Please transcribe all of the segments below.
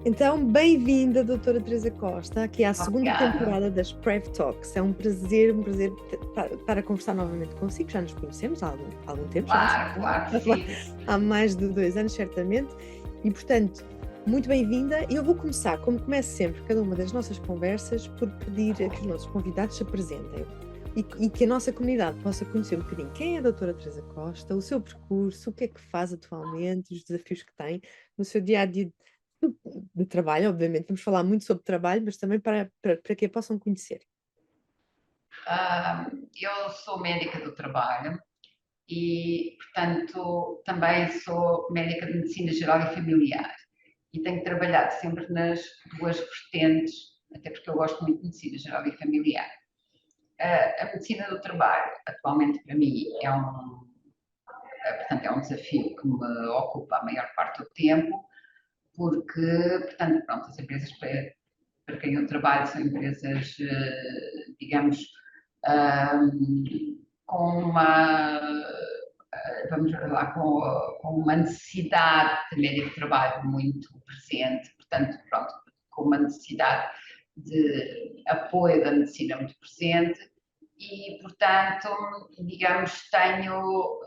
Então, bem-vinda, doutora Teresa Costa, aqui à segunda Obrigada. temporada das Prev Talks. É um prazer estar a conversar novamente consigo. Já nos conhecemos há algum tempo, Claro que sim. há mais de 2 anos, certamente. E, portanto, muito bem-vinda. E eu vou começar, como começo sempre, cada uma das nossas conversas, por pedir a que os nossos convidados se apresentem e que a nossa comunidade possa conhecer um bocadinho quem é a doutora Teresa Costa, o seu percurso, o que é que faz atualmente, os desafios que tem no seu dia-a-dia de trabalho. Obviamente vamos falar muito sobre trabalho, mas também para que a possam conhecer. Eu sou médica do trabalho e, portanto, também sou médica de medicina geral e familiar e tenho trabalhado sempre nas duas vertentes, até porque eu gosto muito de medicina geral e familiar. A medicina do trabalho, atualmente, para mim, portanto, é um desafio que me ocupa a maior parte do tempo, porque, portanto, pronto, as empresas para quem eu trabalho são empresas, digamos, com uma, vamos lá, com uma necessidade de médico de trabalho muito presente, portanto, pronto, com uma necessidade de apoio da medicina muito presente e, portanto, digamos, tenho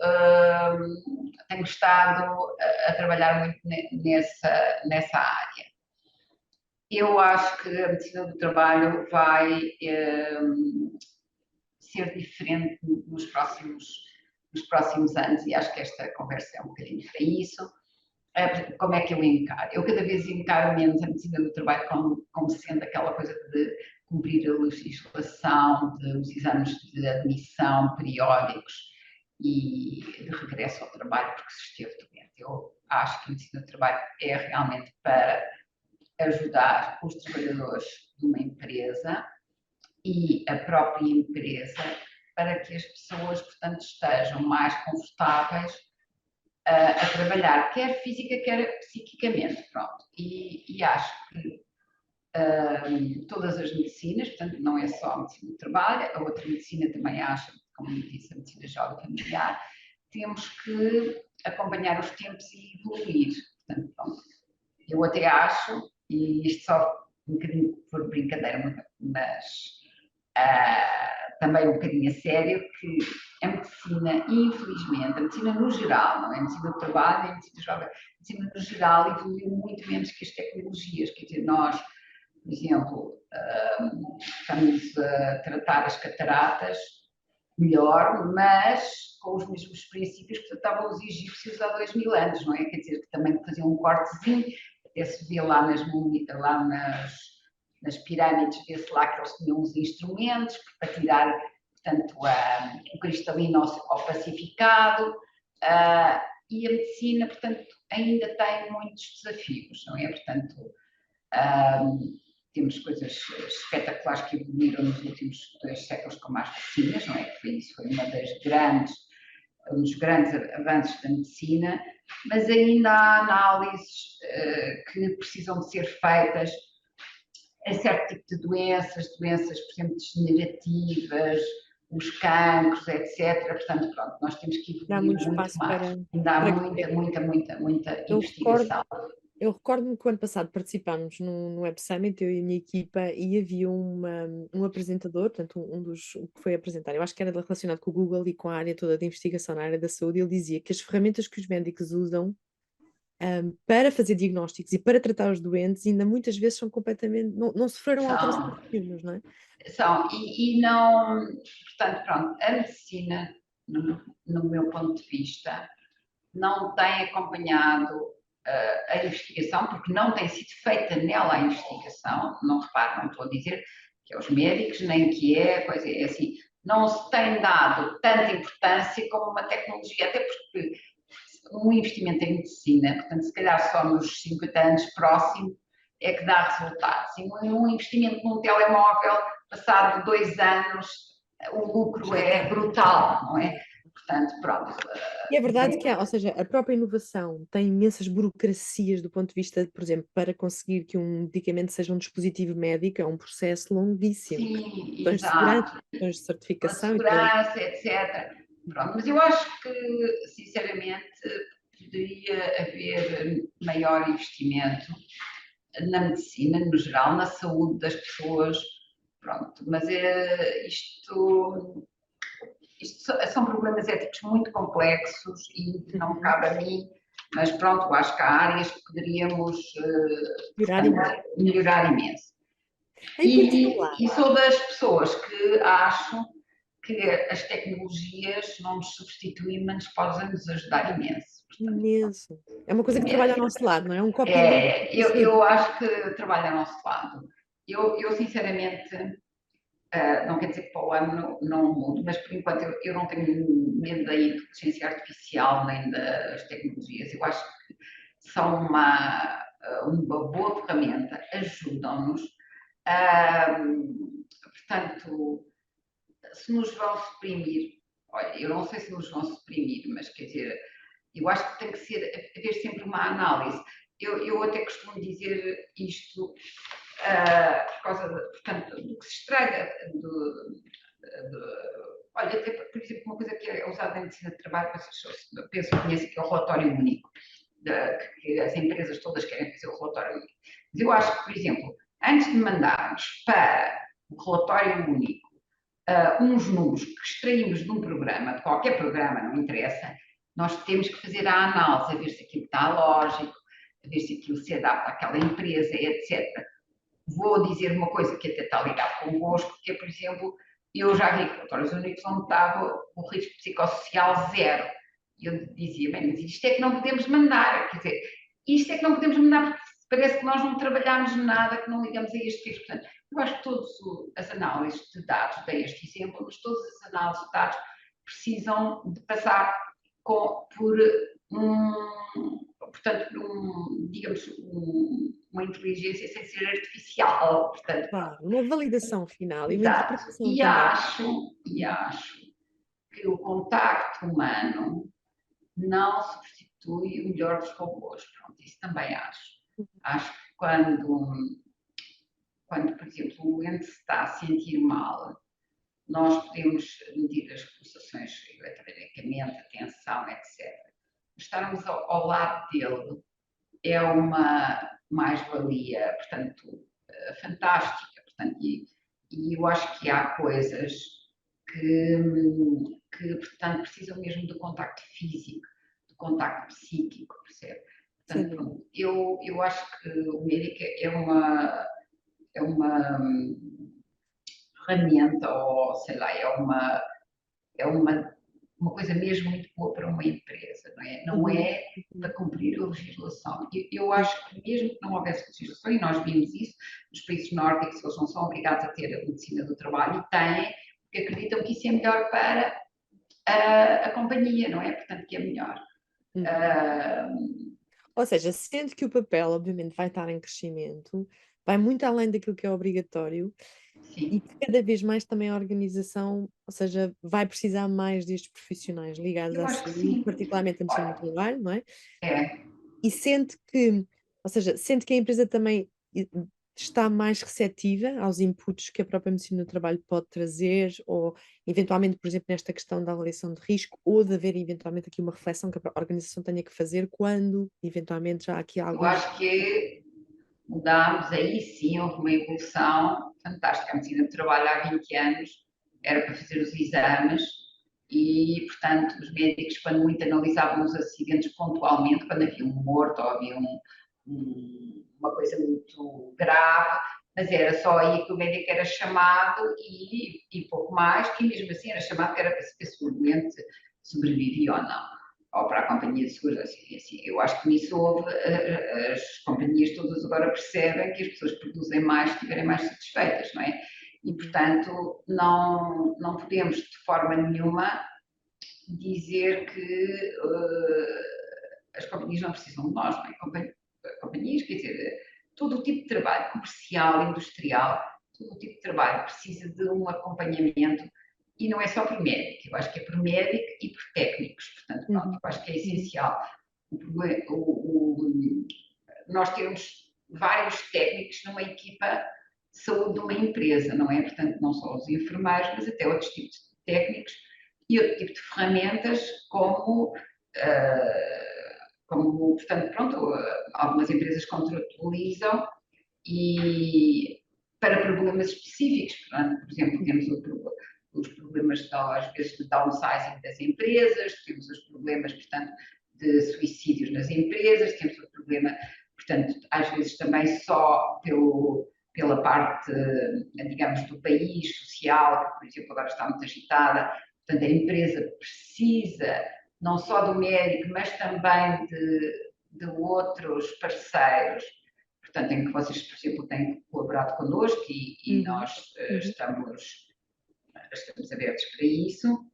estado a trabalhar muito nessa área. Eu acho que a medicina do trabalho vai ser diferente nos próximos anos e acho que esta conversa é um bocadinho para isso. Como é que eu encaro? Eu cada vez encaro menos a medicina do trabalho como sendo aquela coisa de cumprir a legislação, os exames de admissão periódicos e de regresso ao trabalho porque se esteve doente. Eu acho que a medicina do trabalho é realmente para ajudar os trabalhadores de uma empresa e a própria empresa para que as pessoas, portanto, estejam mais confortáveis a trabalhar, quer física, quer psiquicamente, pronto. E acho que todas as medicinas, portanto, não é só a medicina do trabalho, a outra medicina também acha, como eu disse, a medicina geral e familiar, temos que acompanhar os tempos e evoluir. Portanto, pronto, eu até acho, e isto só um bocadinho por brincadeira, mas também um bocadinho a sério, que a medicina, infelizmente, a medicina no geral, não é a medicina do trabalho, a medicina jovem, a medicina no geral evoluiu muito menos que as tecnologias, quer dizer, nós, por exemplo, estamos a tratar as cataratas melhor, mas com os mesmos princípios que tratavam os egípcios há 2000 anos, não é? Quer dizer, que também faziam um cortezinho, até se vê lá nas pirâmides, vê-se lá que eles tinham uns instrumentos para tirar, portanto, o cristalino ao pacificado, e a medicina, portanto, ainda tem muitos desafios, não é? Portanto, temos coisas espetaculares que evoluíram nos últimos 2 séculos com as vacinas, não é? Isso foi um dos grandes avanços da medicina, mas ainda há análises que precisam de ser feitas a certo tipo de doenças, por exemplo, degenerativas, os cancros, etc. Portanto, pronto, nós temos que evoluir muito mais. Ainda há muita investigação. Eu recordo-me que o ano passado participámos no Web Summit, eu e a minha equipa, e havia um apresentador, portanto, um dos que foi apresentar, eu acho que era relacionado com o Google e com a área toda de investigação na área da saúde, e ele dizia que as ferramentas que os médicos usam para fazer diagnósticos e para tratar os doentes ainda muitas vezes são completamente, não sofreram alterações nenhumas, não é? São, e não, portanto, pronto, a medicina, no meu ponto de vista, não tem acompanhado a investigação, porque não tem sido feita nela a investigação, não repare, não estou a dizer que é os médicos, nem que coisa é assim, não se tem dado tanta importância como uma tecnologia, até porque um investimento em medicina, portanto, se calhar só nos 50 anos próximos é que dá resultados. E um investimento num telemóvel, passado 2 anos, o lucro é brutal, não é? Portanto, pronto. E é verdade que há, ou seja, a própria inovação tem imensas burocracias do ponto de vista, por exemplo, para conseguir que um medicamento seja um dispositivo médico, é um processo longuíssimo. Sim, Questões de segurança, exato. questões de A certificação e tudo. segurança, etc. Pronto, mas eu acho que, sinceramente, poderia haver maior investimento na medicina, no geral, na saúde das pessoas, pronto, mas isto são problemas éticos muito complexos e não cabe a mim, mas pronto, acho que há áreas que poderíamos Melhorar imenso. melhorar imenso. Por teu lado. E sou das pessoas que acham que as tecnologias não nos substituem, mas podem nos ajudar imenso. Imenso. É uma coisa que trabalha ao nosso lado, não é? Um copilot. Eu acho que trabalha ao nosso lado. Eu sinceramente, não quer dizer que para o ano não mude, mas por enquanto eu não tenho medo da inteligência artificial nem das tecnologias. Eu acho que são uma boa ferramenta, ajudam-nos. Portanto, se nos vão suprimir, olha, eu não sei se nos vão suprimir, mas quer dizer, eu acho que tem que haver sempre uma análise. Eu até costumo dizer isto por causa, portanto, do que se extrai olha, até, por exemplo, uma coisa que é usada em medicina de trabalho, penso que conhece, que é o relatório único, que as empresas todas querem fazer o relatório único. Mas eu acho que, por exemplo, antes de mandarmos para o relatório único uns números que extraímos de um programa, de qualquer programa, não interessa, nós temos que fazer a análise, a ver se aquilo está lógico, a ver se aquilo se adapta àquela empresa, etc. Vou dizer uma coisa que até está ligada convosco, que é, por exemplo, eu já vi relatórios únicos onde estava o risco psicossocial zero. E eu dizia, bem, mas isto é que não podemos mandar, quer dizer, isto é que não podemos mandar porque parece que nós não trabalhamos nada, que não ligamos a este risco. Portanto, eu acho que todas as análises de dados, dei este exemplo, mas todas as análises de dados precisam de passar por portanto, digamos, uma inteligência sem ser artificial. Portanto, Claro, uma validação final e uma exato. interpretação também. E acho que o contacto humano não substitui o melhor dos robôs. Pronto, isso também acho. Acho que quando, por exemplo, o doente se está a sentir mal, nós podemos medir as pulsações eletromagneticamente, a tensão, etc. Estarmos ao lado dele é uma mais-valia, portanto, fantástica. Portanto, e eu acho que há coisas portanto, precisam mesmo do contacto físico, do contacto psíquico, percebe? Portanto, eu acho que o médico é uma ferramenta, ou sei lá, é uma coisa mesmo muito boa para uma empresa, não é? Não é para cumprir a legislação. Eu acho que mesmo que não houvesse legislação, e nós vimos isso, nos países nórdicos eles não são obrigados a ter a medicina do trabalho e têm, porque acreditam que isso é melhor para a companhia, não é? Portanto, que é melhor. Ou seja, sendo que o papel, obviamente, vai estar em crescimento, vai muito além daquilo que é obrigatório. Sim. E que cada vez mais também a organização, ou seja, vai precisar mais destes profissionais ligados à saúde, particularmente a medicina do trabalho, não é? E sente que, ou seja, sente que a empresa também está mais receptiva aos inputs que a própria medicina do trabalho pode trazer, ou eventualmente, por exemplo, nesta questão da avaliação de risco, ou de haver eventualmente aqui uma reflexão que a organização tenha que fazer quando eventualmente já há aqui alguns... Eu acho que mudámos, aí sim houve uma evolução fantástica. A medicina do trabalho há 20 anos era para fazer os exames e, portanto, os médicos, quando muito analisavam os acidentes pontualmente, quando havia um morto ou havia uma coisa muito grave, mas era só aí que o médico era chamado e pouco mais, e mesmo assim era chamado que era para saber se o doente sobrevivia ou não, ou para a companhia de seguros, assim. Eu acho que nisso houve, as companhias todas agora percebem que as pessoas produzem mais se estiverem mais satisfeitas, não é? E, portanto, não podemos de forma nenhuma dizer que as companhias não precisam de nós, não é? Companhias, quer dizer, todo o tipo de trabalho comercial, industrial, todo o tipo de trabalho precisa de um acompanhamento e não é só por médico, eu acho que é por médico e por técnicos, portanto, pronto, eu acho que é essencial. Nós temos vários técnicos numa equipa de saúde de uma empresa, não é? Portanto, não só os enfermeiros, mas até outros tipos de técnicos e outro tipo de ferramentas como portanto, pronto, algumas empresas contratualizam e para problemas específicos. Portanto, por exemplo, temos os problemas, às vezes, de downsizing das empresas, temos os problemas, portanto, de suicídios nas empresas, temos o problema, portanto, às vezes também só pela parte, digamos, do país social, que, por exemplo, agora está muito agitada. Portanto, a empresa precisa não só do médico, mas também de outros parceiros, portanto, em que vocês, por exemplo, têm colaborado connosco e nós estamos abertos para isso.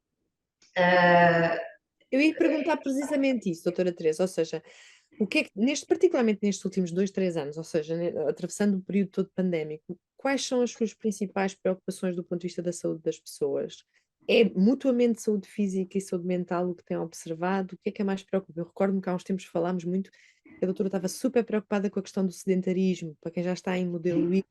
Eu ia perguntar precisamente isso, doutora Teresa, ou seja, o que é que, particularmente nestes últimos 2, 3 anos, ou seja, atravessando o período todo pandémico, quais são as suas principais preocupações do ponto de vista da saúde das pessoas? É mutuamente saúde física e saúde mental o que têm observado? O que é mais preocupante? Eu recordo-me que há uns tempos falámos muito, que a doutora estava super preocupada com a questão do sedentarismo, para quem já está em modelo I,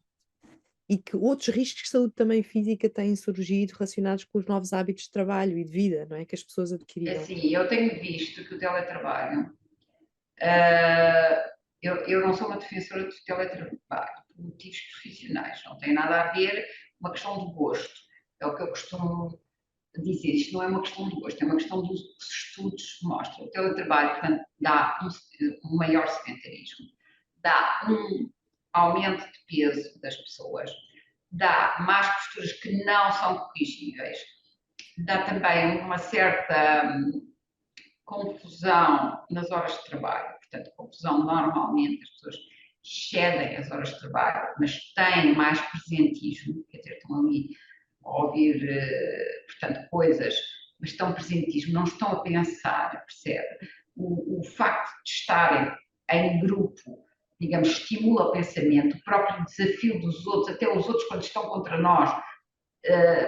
e que outros riscos de saúde também física têm surgido relacionados com os novos hábitos de trabalho e de vida, não é? Que as pessoas adquiriram. Assim, eu tenho visto que o teletrabalho, eu não sou uma defensora do teletrabalho, por motivos profissionais, não tem nada a ver com uma questão de gosto. É o que eu costumo dizer, isto não é uma questão de gosto, é uma questão dos estudos mostram. O teletrabalho, portanto, dá um maior sedentarismo, dá um aumento de peso das pessoas, dá más posturas que não são corrigíveis, dá também uma certa confusão nas horas de trabalho. Portanto, confusão normalmente as pessoas excedem as horas de trabalho, mas têm mais presentismo, quer dizer, estão ali a ouvir, portanto, coisas, mas estão presentismo, não estão a pensar, percebe? O facto de estarem em grupo, digamos, estimula o pensamento, o próprio desafio dos outros, até os outros quando estão contra nós,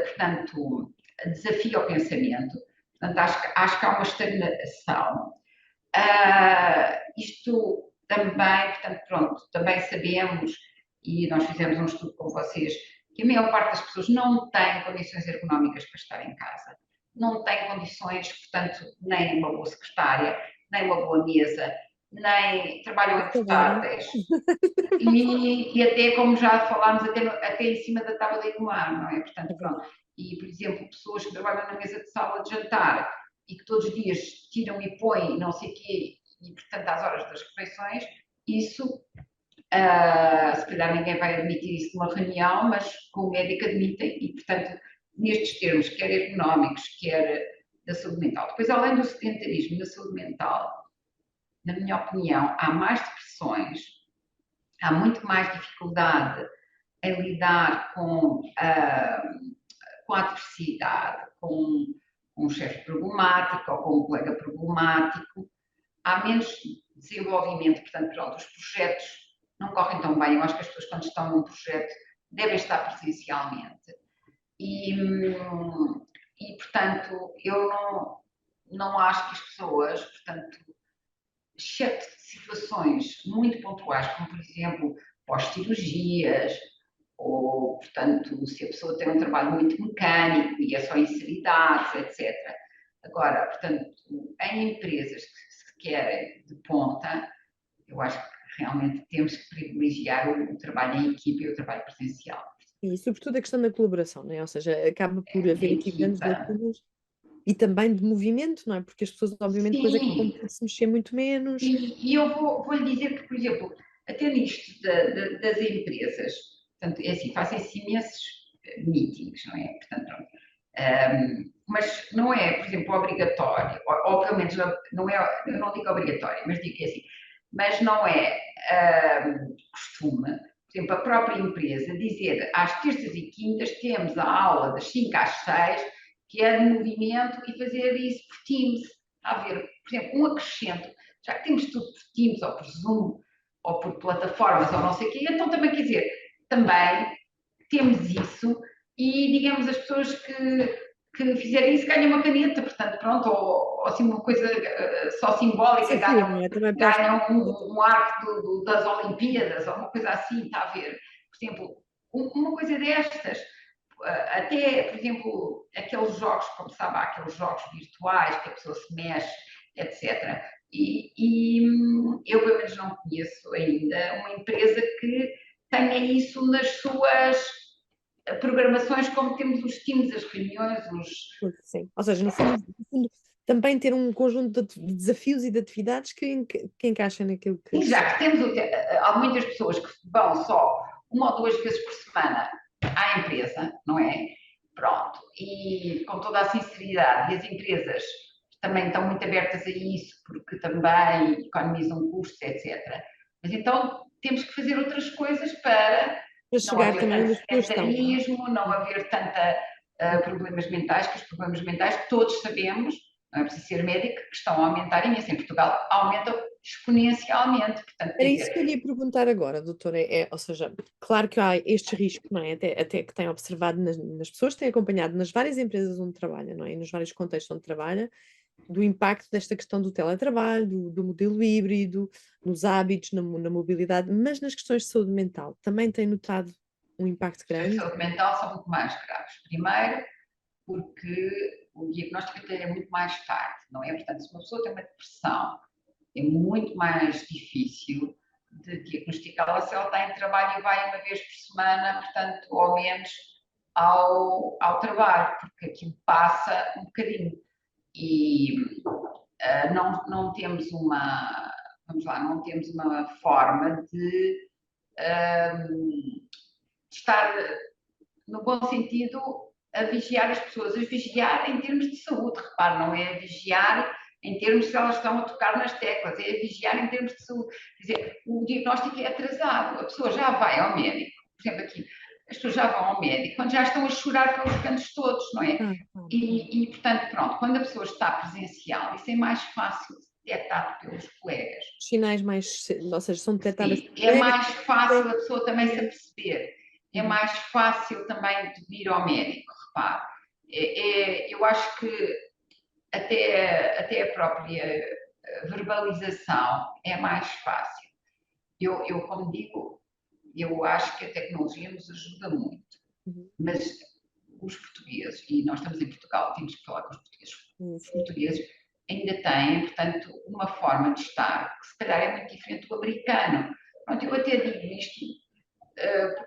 portanto, desafia o pensamento. Portanto, acho que há uma estagnação. Isto também, portanto, pronto, também sabemos, e nós fizemos um estudo com vocês, que a maior parte das pessoas não tem condições ergonómicas para estar em casa. Não tem condições, portanto, nem uma boa secretária, nem uma boa mesa, nem trabalham em portáteis. E até, como já falámos, até em cima da tábua de engomar, não é? Portanto, pronto. E, por exemplo, pessoas que trabalham na mesa de sala de jantar e que todos os dias tiram e põem não sei o quê, e, portanto, às horas das refeições, isso, se calhar ninguém vai admitir isso numa reunião, mas com o médico admitem e, portanto, nestes termos, quer ergonómicos, quer da saúde mental. Depois, além do sedentarismo na saúde mental, na minha opinião, há mais depressões, há muito mais dificuldade em lidar com a adversidade, com um chefe problemático ou com um colega problemático, há menos desenvolvimento, portanto, pronto, os projetos não correm tão bem. Eu acho que as pessoas, quando estão num projeto, devem estar presencialmente. E portanto, eu não acho que as pessoas, portanto, exceto situações muito pontuais, como, por exemplo, pós-cirurgias, ou, portanto, se a pessoa tem um trabalho muito mecânico e é só inseridades, etc. Agora, portanto, em empresas que se querem de ponta, eu acho que realmente temos que privilegiar o trabalho em equipa e o trabalho presencial. E sobretudo a questão da colaboração, não é? Ou seja, acaba por haver aqui grandes lacunas e também de movimento, não é? Porque as pessoas, obviamente, depois acabam por se mexer muito menos. E eu vou-lhe dizer que, por exemplo, até nisto das empresas, portanto, é assim, fazem-se imensos meetings, não é? Portanto, mas não é, por exemplo, obrigatório, ou pelo menos não é, eu não digo obrigatório, mas digo que é assim, mas não é costume, por exemplo, a própria empresa dizer às terças e quintas temos a aula das 5 às 6, que é de movimento, e fazer isso por Teams. Está a ver, por exemplo, um acrescento, já que temos tudo por Teams, ou por Zoom, ou por plataformas, ou não sei o quê, então também quer dizer, também temos isso, e digamos, as pessoas que fizerem isso ganham uma caneta, portanto, pronto, ou assim uma coisa só simbólica, ganham um arco das Olimpíadas, ou uma coisa assim, está a ver? Por exemplo, uma coisa destas, até, por exemplo, aqueles jogos, como sabe, há aqueles jogos virtuais que a pessoa se mexe, etc. E eu, pelo menos, não conheço ainda uma empresa que tenha isso nas suas programações, como temos os teams, as reuniões, Sim. Ou seja, no fundo, também ter um conjunto de desafios e de atividades que encaixem naquilo que E se... já que temos, há muitas pessoas que vão só uma ou duas vezes por semana à empresa, não é? Pronto. E com toda a sinceridade, e as empresas também estão muito abertas a isso, porque também economizam custos, etc. Mas então temos que fazer outras coisas para não chegar haver também tanto onde as pessoas estão. sedentarismo, não haver tanta problemas mentais, que os problemas mentais todos sabemos, não é preciso ser médico, que estão a aumentar imenso. Em Portugal aumentam exponencialmente. Portanto, Era quer isso que eu lhe dizer, ia perguntar agora, doutora. Ou seja, claro que há estes riscos, não é? Até que tem observado nas pessoas que têm acompanhado nas várias empresas onde trabalha, não é? E nos vários contextos onde trabalha, do impacto desta questão do teletrabalho, do modelo híbrido, nos hábitos, na mobilidade, mas nas questões de saúde mental, também tem notado um impacto as questões de grande? saúde mental são muito mais graves. Primeiro, porque o diagnóstico até é muito mais tarde, não é? Portanto, se uma pessoa tem uma depressão, é muito mais difícil de diagnosticá-la se ela está em trabalho e vai uma vez por semana, portanto, ou ao menos ao trabalho, porque aquilo passa um bocadinho. E não temos uma, vamos lá, não temos uma forma de estar, no bom sentido, a vigiar as pessoas, a vigiar em termos de saúde, repare, não é a vigiar em termos de se elas estão a tocar nas teclas, é a vigiar em termos de saúde. Quer dizer, o diagnóstico é atrasado, a pessoa já vai ao médico, por exemplo, aqui, as pessoas já vão ao médico quando já estão a chorar pelos cantos todos, não é? Portanto, pronto, quando a pessoa está presencial, isso é mais fácil de detectar pelos colegas. Os sinais mais, ou seja, são detectáveis Sim, por é colegas, mais fácil a pessoa também se aperceber. É Uhum. mais fácil também de vir ao médico, repare. Eu acho que até a própria verbalização é mais fácil. Como digo, eu acho que a tecnologia nos ajuda muito, Uhum. mas os portugueses, e nós estamos em Portugal, temos que falar com os portugueses ainda têm, portanto, uma forma de estar que se calhar é muito diferente do americano. Pronto, eu até digo isto,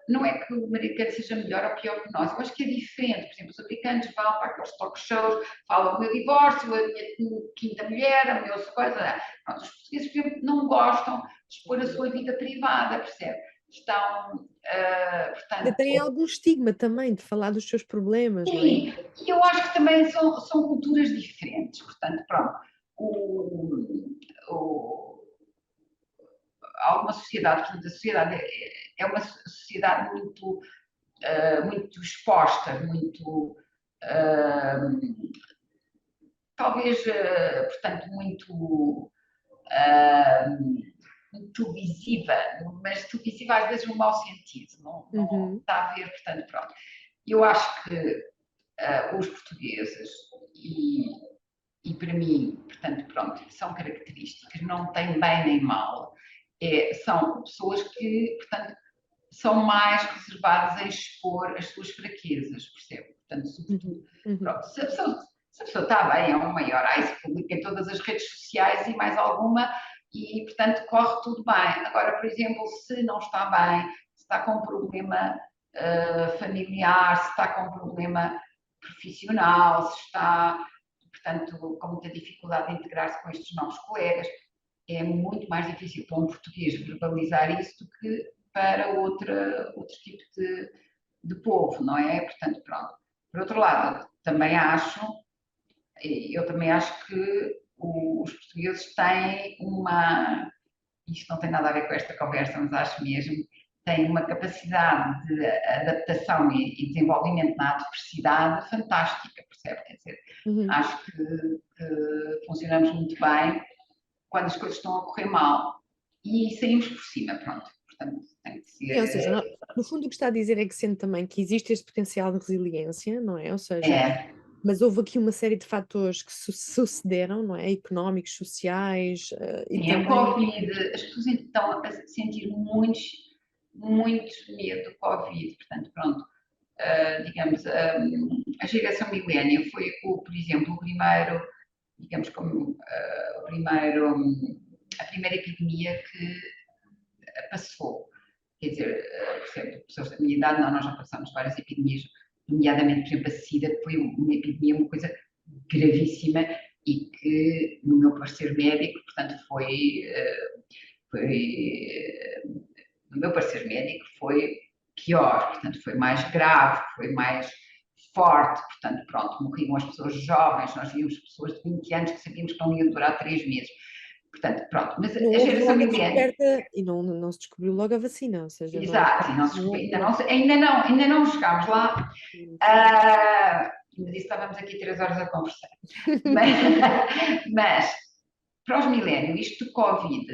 não é que o americano seja melhor ou pior que nós, eu acho que é diferente. Por exemplo, os americanos vão para aqueles talk shows, falam do meu divórcio, a minha quinta mulher, a minha coisa. Pronto, os portugueses, por exemplo, não gostam de expor a sua vida privada, percebe? Estão, Ainda tem portanto, algum estigma também de falar dos seus problemas, não é? sim, e eu acho que também são culturas diferentes. Portanto, pronto, o, alguma sociedade, portanto, a sociedade é uma sociedade muito exposta, muito, talvez, portanto, muito visiva, mas visiva às vezes no mau sentido, não está a ver, portanto, pronto. Eu acho que os portugueses, e para mim, portanto, pronto, são características, não têm bem nem mal, são pessoas que, portanto, são mais reservadas a expor as suas fraquezas, percebe? Portanto, sobretudo, pronto, se a pessoa está bem, é um maior, aí se publica em todas as redes sociais e mais alguma, e, portanto, corre tudo bem. Agora, por exemplo, se não está bem, se está com um problema familiar, se está com um problema profissional, se está, portanto, com muita dificuldade de integrar-se com estes novos colegas, é muito mais difícil para um português verbalizar isso do que para outro tipo de povo, não é? Portanto, pronto. Por outro lado, eu também acho que os portugueses têm isto não tem nada a ver com esta conversa, mas acho mesmo, têm uma capacidade de adaptação e desenvolvimento na adversidade fantástica, percebe? Quer dizer, acho que funcionamos muito bem quando as coisas estão a correr mal e saímos por cima, pronto. Portanto, tem que Sim, ou seja, ser. no fundo o que está a dizer é que sente também que existe este potencial de resiliência, não é? Ou seja, É, mas houve aqui uma série de fatores que sucederam, não é? Económicos, sociais, e sim, a também... Covid, as pessoas estão a sentir muito medo do Covid, portanto, pronto, digamos, a geração milénia foi, por exemplo, o primeiro, digamos, como a primeira epidemia que passou. quer dizer, por exemplo, pessoas da minha idade, não, nós já passamos várias epidemias, nomeadamente, por exemplo, a SIDA, que foi uma epidemia, uma coisa gravíssima e que, no meu parecer médico, portanto, no meu parecer médico, foi pior, portanto, foi mais grave, foi mais forte, portanto, pronto, morriam as pessoas jovens, nós víamos pessoas de 20 anos que sabíamos que não iam durar 3 meses. Portanto, pronto, mas Não a houve geração logo a milênio, descoberta e não se descobriu logo a vacina, ou seja, exato, e não se não descobriu, houve ainda logo. não, ainda não chegámos lá. Sim, sim. Ainda disse que estávamos aqui 3 horas a conversar. Mas, mas para os milénios, isto de Covid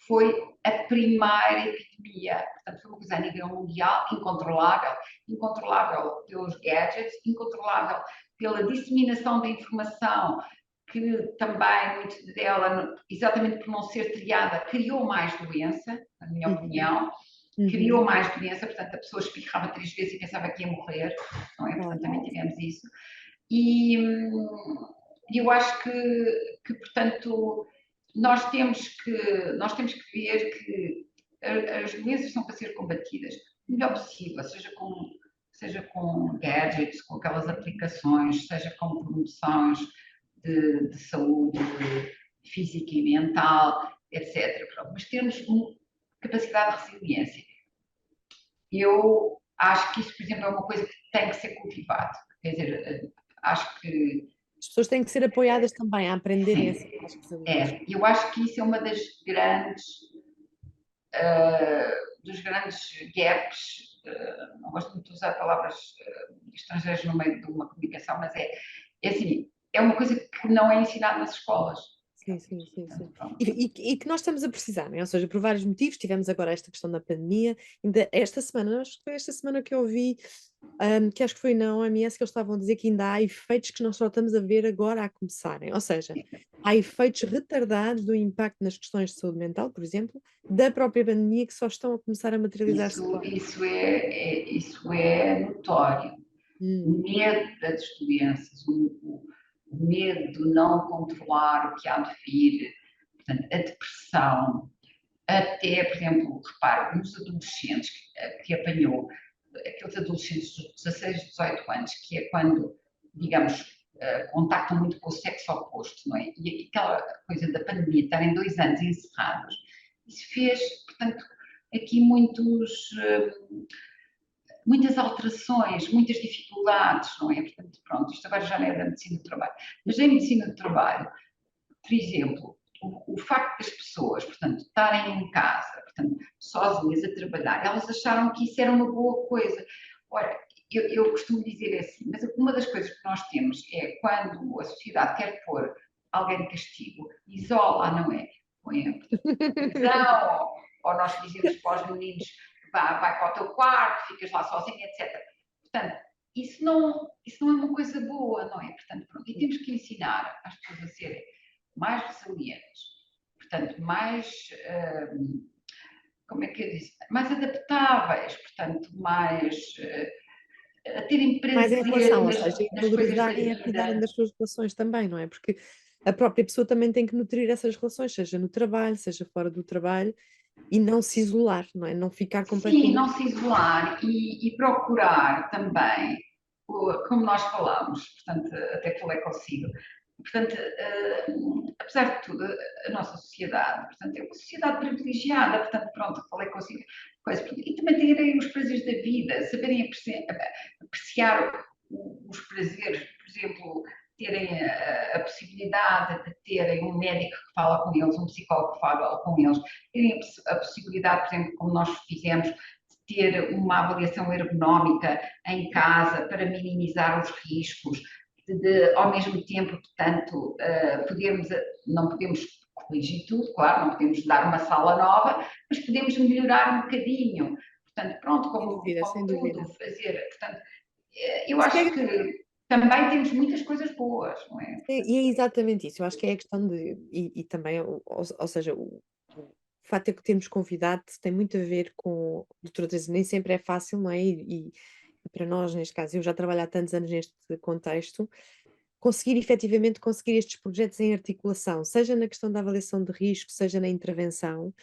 foi a primeira epidemia, portanto, foi uma coisa a nível mundial incontrolável, incontrolável pelos gadgets, incontrolável pela disseminação da informação, que também, muito dela, exatamente por não ser triada, criou mais doença, na minha Uhum, opinião, criou uhum, mais doença, portanto, a pessoa espirrava 3 vezes e pensava que ia morrer, não é? Portanto, claro. também tivemos isso. E eu acho portanto, nós temos que ver que as doenças são para ser combatidas o melhor possível, seja com gadgets, com aquelas aplicações, seja com promoções de saúde física e mental, etc. Mas termos capacidade de resiliência. Eu acho que isso, por exemplo, é uma coisa que tem que ser cultivado. Quer dizer, acho que As pessoas têm que ser apoiadas também a aprenderem a sim, ser mais resilientes. eu acho que isso é uma dos grandes gaps, não gosto muito de usar palavras estrangeiras no meio de uma comunicação, mas é assim, é uma coisa que não é ensinada nas escolas. Sim, sim, sim, sim. Pronto. E que nós estamos a precisar, né? Ou seja, por vários motivos, tivemos agora esta questão da pandemia, ainda esta semana, acho que foi esta semana que eu ouvi, que acho que foi na OMS, que eles estavam a dizer que ainda há efeitos que nós só estamos a ver agora a começarem. Ou seja, há efeitos retardados do impacto nas questões de saúde mental, por exemplo, da própria pandemia, que só estão a começar a materializar-se Isso, agora. isso é notório. O Hum, medo das doenças, o medo de não controlar o que há de vir, portanto, a depressão, até, por exemplo, reparo, nos adolescentes que apanhou, aqueles adolescentes dos 16, 18 anos, que é quando, digamos, contactam muito com o sexo oposto, não é? E aquela coisa da pandemia, estarem 2 anos encerrados, isso fez, portanto, aqui muitas alterações, muitas dificuldades, não é? Portanto, pronto, isto agora já não é da medicina do trabalho. Mas em medicina do trabalho, por exemplo, o facto das pessoas, portanto, estarem em casa, portanto, sozinhas a trabalhar, elas acharam que isso era uma boa coisa. Ora, eu costumo dizer assim, mas uma das coisas que nós temos é quando a sociedade quer pôr alguém de castigo, isola, não é? Põe a prisão, ou nós dizemos para os meninos, vai para o teu quarto, ficas lá sozinho, etc. Portanto, isso não é uma coisa boa, não é? Portanto, pronto, e temos que ensinar as pessoas a serem mais resilientes, portanto, como é que eu disse? Mais adaptáveis, portanto, a terem Mais em prazer relação, ou seja, e nas coisas da valorizarem a cuidarem vida. das suas relações também, não é? Porque a própria pessoa também tem que nutrir essas relações, seja no trabalho, seja fora do trabalho, e não se isolar, não é? Não ficar Sim, completamente. não se isolar e procurar também, como nós falámos, portanto, até falei consigo, portanto, apesar de tudo, a nossa sociedade, portanto, é uma sociedade privilegiada, portanto, pronto, falei consigo, e também terem os prazeres da vida, saberem apreciar os prazeres, por exemplo, terem a possibilidade de terem um médico que fala com eles, um psicólogo que fala com eles, terem a possibilidade, por exemplo, como nós fizemos, de ter uma avaliação ergonómica em casa para minimizar os riscos, ao mesmo tempo, portanto, não podemos corrigir tudo, claro, não podemos dar uma sala nova, mas podemos melhorar um bocadinho. Portanto, pronto, Sem como, dúvida, sem como tudo, dúvida. fazer. Portanto, eu Isso acho pega. que também temos muitas coisas boas, não é? E é exatamente isso. Eu acho que é a questão de. E também, ou seja, o facto de que temos convidado tem muito a ver com. Doutora Teresa, nem sempre é fácil, não é? E para nós, neste caso, eu já trabalho há tantos anos neste contexto, conseguir efetivamente conseguir estes projetos em articulação, seja na questão da avaliação de risco, seja na intervenção.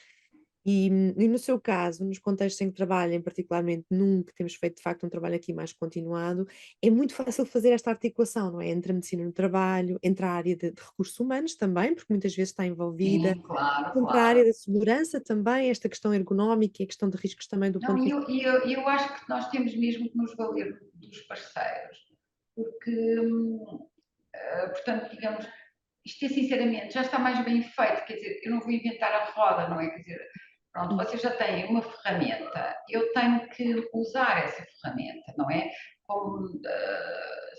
E no seu caso, nos contextos em que trabalhem, particularmente num que temos feito de facto um trabalho aqui mais continuado, é muito fácil fazer esta articulação, não é? Entre a medicina no trabalho, entre a área de recursos humanos também, porque muitas vezes está envolvida, Sim, claro, entre a área claro. da segurança também, esta questão ergonómica e a questão de riscos também do Não, ponto de vista. eu acho que nós temos mesmo que nos valer dos parceiros, porque, portanto, digamos, isto é sinceramente, já está mais bem feito, quer dizer, eu não vou inventar a roda, não é? Quer dizer, pronto, Hum, vocês já têm uma ferramenta, eu tenho que usar essa ferramenta, não é? Como,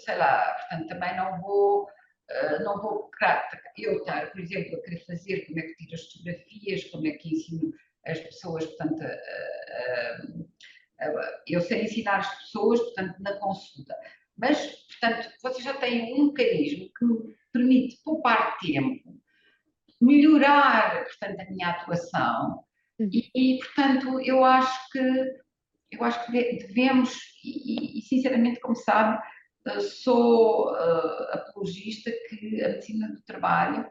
sei lá, portanto, também não vou eu estar, por exemplo, a querer fazer como é que tiro as fotografias, como é que ensino as pessoas, portanto, eu sei ensinar as pessoas, portanto, na consulta. Mas, portanto, vocês já têm um mecanismo que me permite poupar tempo, melhorar, portanto, a minha atuação uhum. portanto, eu acho que devemos, sinceramente, como sabe, sou apologista que a medicina do trabalho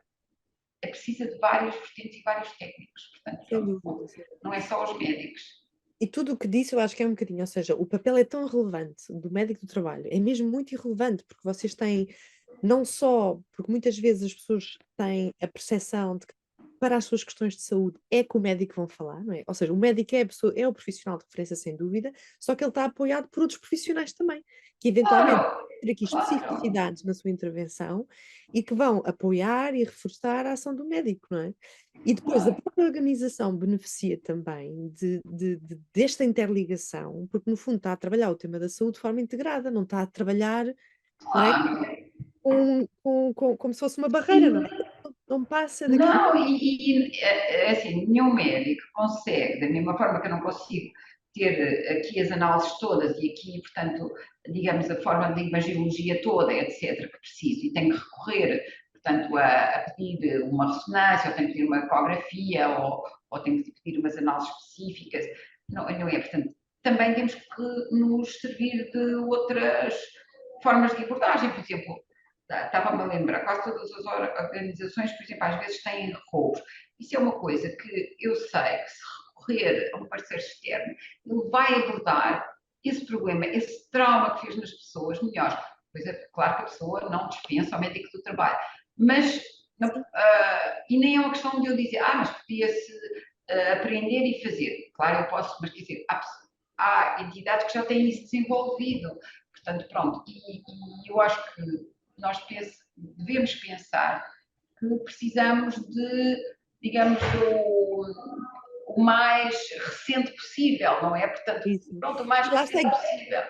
é precisa de vários vertentes e vários técnicos, portanto, Sem pronto, dúvida, sem não é dúvida. só os médicos. E tudo o que disse eu acho que é um bocadinho, ou seja, o papel é tão relevante do médico do trabalho, é mesmo muito irrelevante, porque vocês têm, não só, porque muitas vezes as pessoas têm a percepção de que para as suas questões de saúde é que o médico vão falar, não é? Ou seja, o médico é a pessoa, é o profissional de referência sem dúvida, só que ele está apoiado por outros profissionais também, que eventualmente Claro, ter aqui claro, especificidades na sua intervenção e que vão apoiar e reforçar a ação do médico, não é? E depois a claro, própria organização beneficia também desta interligação, porque no fundo está a trabalhar o tema da saúde de forma integrada, não está a trabalhar, não é? claro. Como se fosse uma barreira, não Sim, é? Não passa daqui. não, assim, nenhum médico consegue, da mesma forma que eu não consigo ter aqui as análises todas e aqui, portanto, digamos, a forma de imagiologia toda, etc., que preciso, e tenho que recorrer, portanto, a pedir uma ressonância, ou tenho que pedir uma ecografia, ou tenho que pedir umas análises específicas, não, não é? Portanto, também temos que nos servir de outras formas de abordagem, por exemplo, estava-me a lembrar, quase todas as organizações, por exemplo, às vezes têm roubos. Isso é uma coisa que eu sei que se recorrer a um parceiro externo, ele vai abordar esse problema, esse trauma que fez nas pessoas melhor. Pois é, claro que a pessoa não dispensa o médico do trabalho, mas, Sim, e nem é uma questão de eu dizer, mas podia-se aprender e fazer. Claro, eu posso, mas quer dizer, há entidades que já têm isso desenvolvido. Portanto, pronto, eu acho que nós devemos pensar que precisamos de, digamos, o mais recente possível, não é? Portanto, isso. pronto, o mais E lá está, recente possível.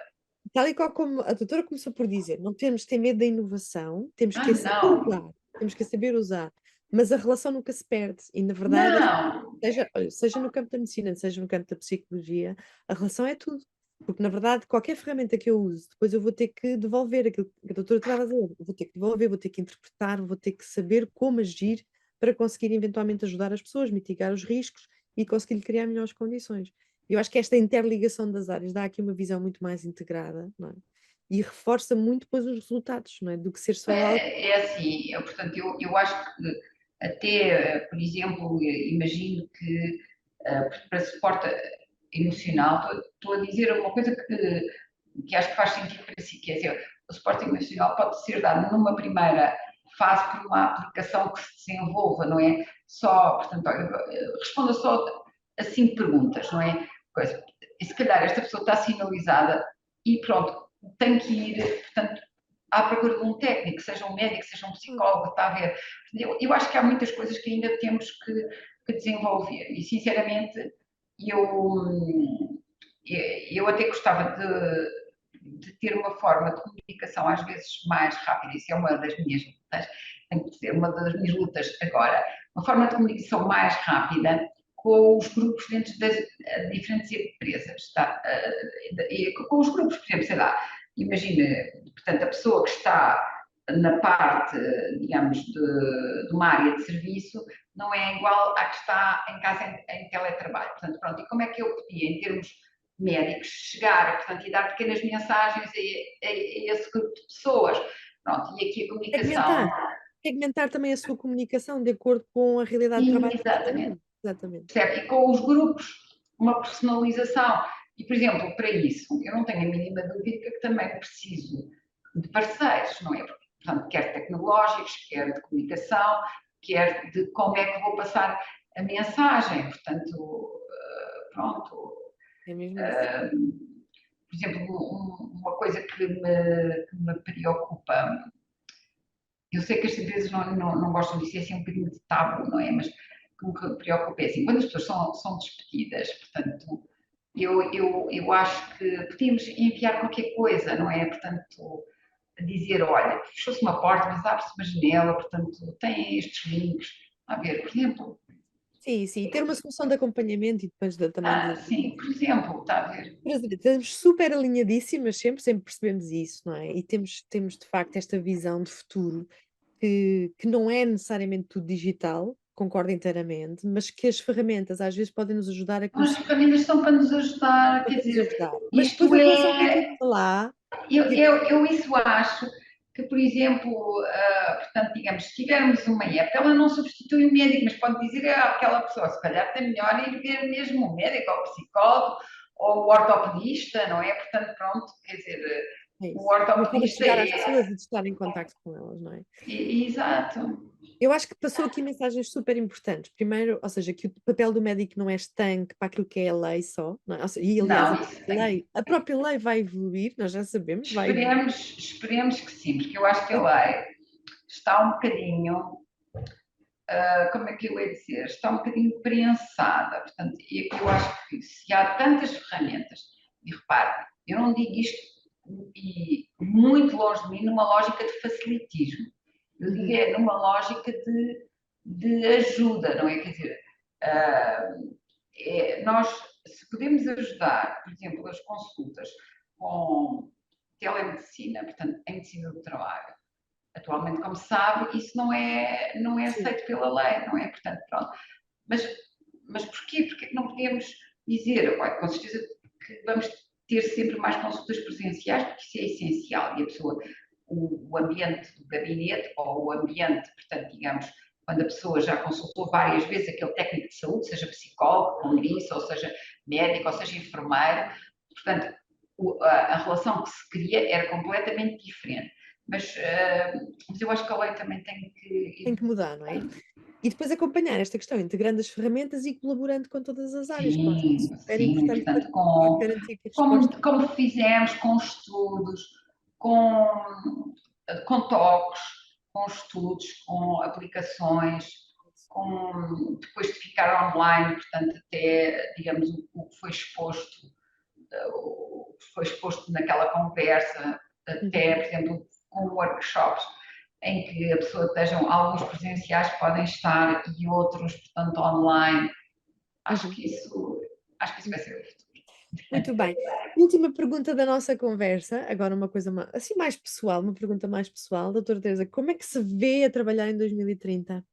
tal e qual como a doutora começou por dizer, não temos de ter medo da inovação, temos que a saber Não, usar, temos que a saber usar, mas a relação nunca se perde, e na verdade não. seja, olha, seja no campo da medicina, seja no campo da psicologia, a relação é tudo. Porque, na verdade, qualquer ferramenta que eu use, depois eu vou ter que devolver aquilo que a doutora estava a dizer. Eu vou ter que devolver, vou ter que interpretar, vou ter que saber como agir para conseguir eventualmente ajudar as pessoas, mitigar os riscos e conseguir criar melhores condições. Eu acho que esta interligação das áreas dá aqui uma visão muito mais integrada, não é? E reforça muito depois os resultados, não é? Do que ser só algo. É assim, portanto, eu acho que até, por exemplo, imagino que para suporte emocional, estou a dizer uma coisa que acho que faz sentido para si, quer dizer, o suporte emocional pode ser dado numa primeira fase por uma aplicação que se desenvolva, não é? Só, portanto, responda só a 5 perguntas, não é? Coisa. E se calhar esta pessoa está sinalizada e pronto, tem que ir, portanto, à procura de um técnico, seja um médico, seja um psicólogo, está a ver? Eu acho que há muitas coisas que ainda temos que desenvolver e, sinceramente, eu, eu até gostava de ter uma forma de comunicação às vezes mais rápida, isso é uma das minhas lutas, tem que ser uma das minhas lutas agora, uma forma de comunicação mais rápida com os grupos dentro das diferentes empresas, tá? Com os grupos, por exemplo, sei lá, imagina, portanto, a pessoa que está na parte, digamos, de uma área de serviço, não é igual à que está em casa em teletrabalho. Portanto, pronto, e como é que eu podia, em termos médicos, chegar, portanto, e dar pequenas mensagens a esse grupo de pessoas? Pronto, e aqui a comunicação. Segmentar. Segmentar também a sua comunicação de acordo com a realidade de trabalho de cada Exatamente. um. Exatamente. percebe? E com os grupos, uma personalização. E, por exemplo, para isso, eu não tenho a mínima dúvida que também preciso de parceiros, não é? Portanto, quer tecnológicos, quer de comunicação, quer de como é que vou passar a mensagem. Portanto, pronto. É mesmo isso. Por exemplo, uma coisa que me preocupa, eu sei que as empresas não gostam disso, é assim um bocadinho de tabu, não é? Mas o que me preocupa é assim, quando as pessoas são despedidas, portanto, eu acho que podíamos enviar qualquer coisa, não é? Portanto, dizer, olha, fechou-se uma porta, mas abre-se uma janela, portanto, tem estes links. A ver, por exemplo. Sim, sim. Ter uma solução de acompanhamento e depois também de. Sim, por exemplo, está a ver. Estamos super alinhadíssimas, sempre percebemos isso, não é? E temos de facto esta visão de futuro que não é necessariamente tudo digital, concordo inteiramente, mas que as ferramentas às vezes podem nos ajudar a As conseguir ferramentas são para nos ajudar, quer nos dizer, ajudar. Mas depois isto a relação com aquilo que é. está lá, Eu isso acho que, por exemplo, portanto, digamos, se tivermos uma app, ela não substitui o médico, mas pode dizer àquela pessoa, se calhar tem melhor ir ver mesmo o médico, ou o psicólogo, ou o ortopedista, não é? Portanto, pronto, quer dizer, é o isso. Uma forma de ortopedista chegar às é. pessoas e de estar em contacto com elas, não é? Exato. Eu acho que passou aqui mensagens super importantes. Primeiro, ou seja, que o papel do médico não é estanque para aquilo que é a lei só, não é? E aliás, Não, isso tem. a própria lei vai evoluir, nós já sabemos, vai evoluir. Esperemos que sim, porque eu acho que a lei está um bocadinho, como é que eu ia dizer, está um bocadinho prensada. Portanto, eu acho que se há tantas ferramentas, e repare, eu não digo isto e muito longe de mim numa lógica de facilitismo, eu digo Uhum. é numa lógica de ajuda, não é? Quer dizer, nós, se podemos ajudar, por exemplo, as consultas com telemedicina, portanto, em medicina do trabalho, atualmente, como se sabe, isso não é Sim. aceito pela lei, não é? Portanto, pronto. Mas, mas porquê? Porque não podemos dizer, olha, com certeza que vamos ter sempre mais consultas presenciais, porque isso é essencial e a pessoa, o ambiente do gabinete ou o ambiente, portanto, digamos, quando a pessoa já consultou várias vezes aquele técnico de saúde, seja psicólogo, como disse, ou seja médico, ou seja enfermeiro, portanto, a relação que se cria era completamente diferente. Mas eu acho que a lei também tem Tem que que. mudar, não é? E depois acompanhar esta questão, integrando as ferramentas e colaborando com todas as áreas, que eu acho que é Sim, super sim, importante portanto, para garantir que a resposta. como fizemos com estudos, com toques, com estudos, com aplicações, depois de ficar online, portanto, até, digamos, o que foi exposto, naquela conversa, até, Uhum. por exemplo, com workshops, em que a pessoa estejam, alguns presenciais podem estar e outros, portanto, online. Acho Uhum. que isso, acho que isso vai ser o futuro. Muito bem. Última pergunta da nossa conversa, agora uma coisa assim mais pessoal, uma pergunta mais pessoal. Doutora Teresa, como é que se vê a trabalhar em 2030?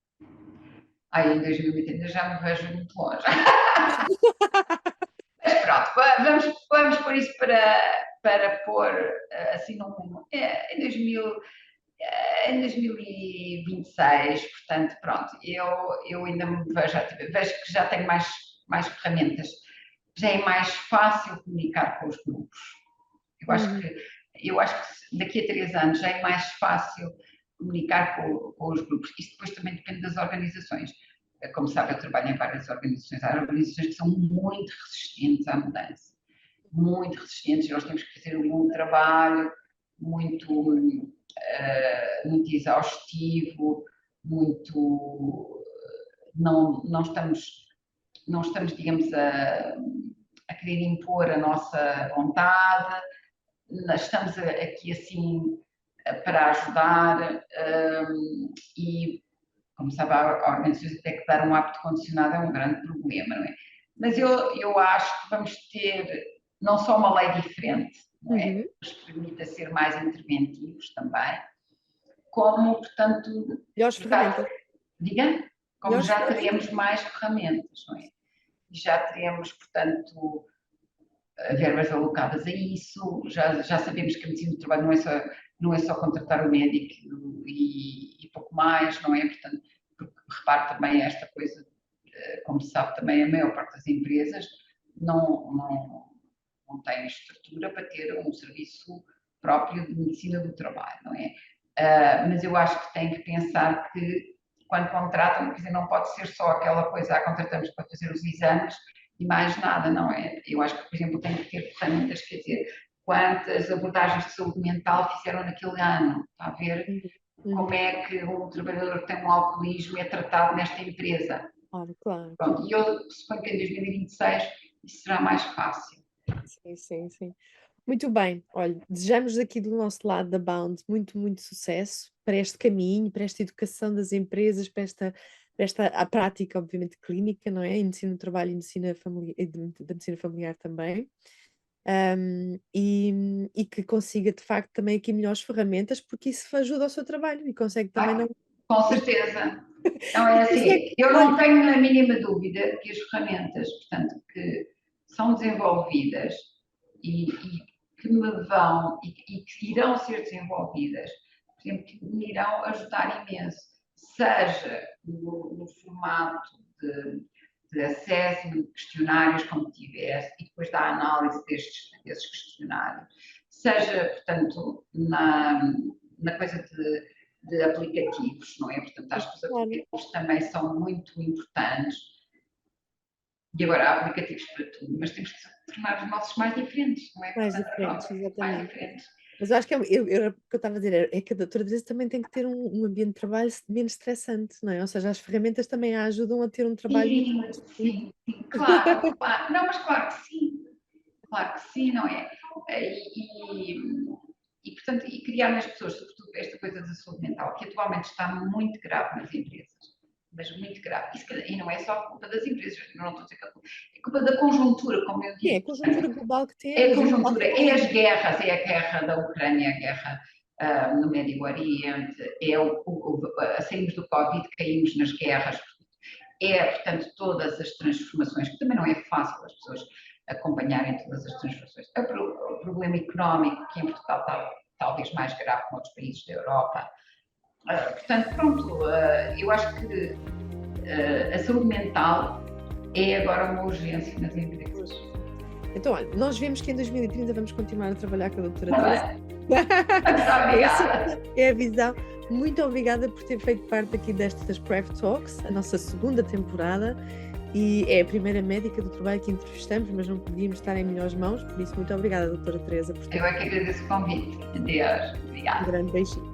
Aí em 2030 já me vejo muito longe. Mas pronto, vamos pôr isso para pôr assim em 2026, portanto, pronto, eu ainda me vejo que já tenho mais ferramentas, já é mais fácil comunicar com os grupos. Eu acho Uhum. que, eu acho que daqui a 3 anos já é mais fácil comunicar com os grupos. Isto depois também depende das organizações. Como sabe, eu trabalho em várias organizações. Há organizações que são muito resistentes à mudança, muito resistentes, e nós temos que fazer um trabalho muito exaustivo, muito. Não estamos, digamos, a querer impor a nossa vontade, estamos aqui assim para ajudar e, como sabe, há organizações até que dar um apto condicionado é um grande problema, não é? Mas eu acho que vamos ter não só uma lei diferente, não é? Uhum. Que nos permita ser mais interventivos também, como, portanto, Melhores já, ferramentas. diga, como Melhores já ferramentas. teremos mais ferramentas, não é? E já teremos, portanto, verbas alocadas a isso, já sabemos que a medicina do trabalho não é só contratar o médico e pouco mais, não é? Portanto, porque repare também esta coisa, como se sabe também, a maior parte das empresas não tem estrutura para ter um serviço próprio de medicina do trabalho, não é? Mas eu acho que tem que pensar que quando contratam, quer dizer, não pode ser só aquela coisa, contratamos para fazer os exames e mais nada, não é? Eu acho que, por exemplo, tem que ter ferramentas, quer dizer, quantas abordagens de saúde mental fizeram naquele ano, está a ver? Como é que um trabalhador que tem um alcoolismo é tratado nesta empresa. Claro. Pronto, e eu suponho que em 2026 isso será mais fácil. Sim. Muito bem, olha, desejamos aqui do nosso lado da Bound muito sucesso para este caminho, para esta educação das empresas, para esta a prática, obviamente, clínica, não é? E medicina do trabalho e medicina familiar, da medicina familiar também. E que consiga, de facto, também aqui melhores ferramentas, porque isso ajuda ao seu trabalho e consegue também não... Com certeza. Não é assim, eu não tenho a mínima dúvida que as ferramentas, portanto, que são desenvolvidas e que me vão e que irão ser desenvolvidas, por exemplo, que me irão ajudar imenso, seja no formato de acesso, de questionários como tivesse, e depois da análise desses questionários, seja, portanto, na coisa de aplicativos, não é? Portanto, acho que os aplicativos também são muito importantes. E agora há aplicativos para tudo, mas temos que tornar os nossos mais diferentes, não é? Mais diferentes, exatamente. Mais diferentes. Mas eu acho que o que eu estava a dizer é que a doutora Teresa também tem que ter um ambiente de trabalho menos estressante, não é? Ou seja, as ferramentas também a ajudam a ter um trabalho sim, claro. Não, mas claro que sim, não é? E portanto, e criar nas pessoas, sobretudo esta coisa da saúde mental, que atualmente está muito grave nas empresas, mas muito grave. E não é só culpa das empresas, não estou a dizer que é culpa da conjuntura, como eu disse. É a conjuntura global que temos. É a conjuntura, é as guerras, é a guerra da Ucrânia, a guerra no Médio Oriente, saímos do Covid, caímos nas guerras, portanto, todas as transformações, que também não é fácil as pessoas acompanharem todas as transformações. O problema económico, que em Portugal está talvez mais grave que noutros países da Europa. Portanto, pronto, eu acho que a saúde mental é agora uma urgência nas empresas. Então, olha, nós vemos que em 2030 vamos continuar a trabalhar com a doutora Teresa. Muito obrigada. É a visão. Muito obrigada por ter feito parte aqui destas Prep Talks, a nossa segunda temporada, e é a primeira médica do trabalho que entrevistamos, mas não podíamos estar em melhores mãos, por isso muito obrigada, doutora Teresa. Eu é que agradeço o convite. Adeus. Obrigada. Um grande beijinho.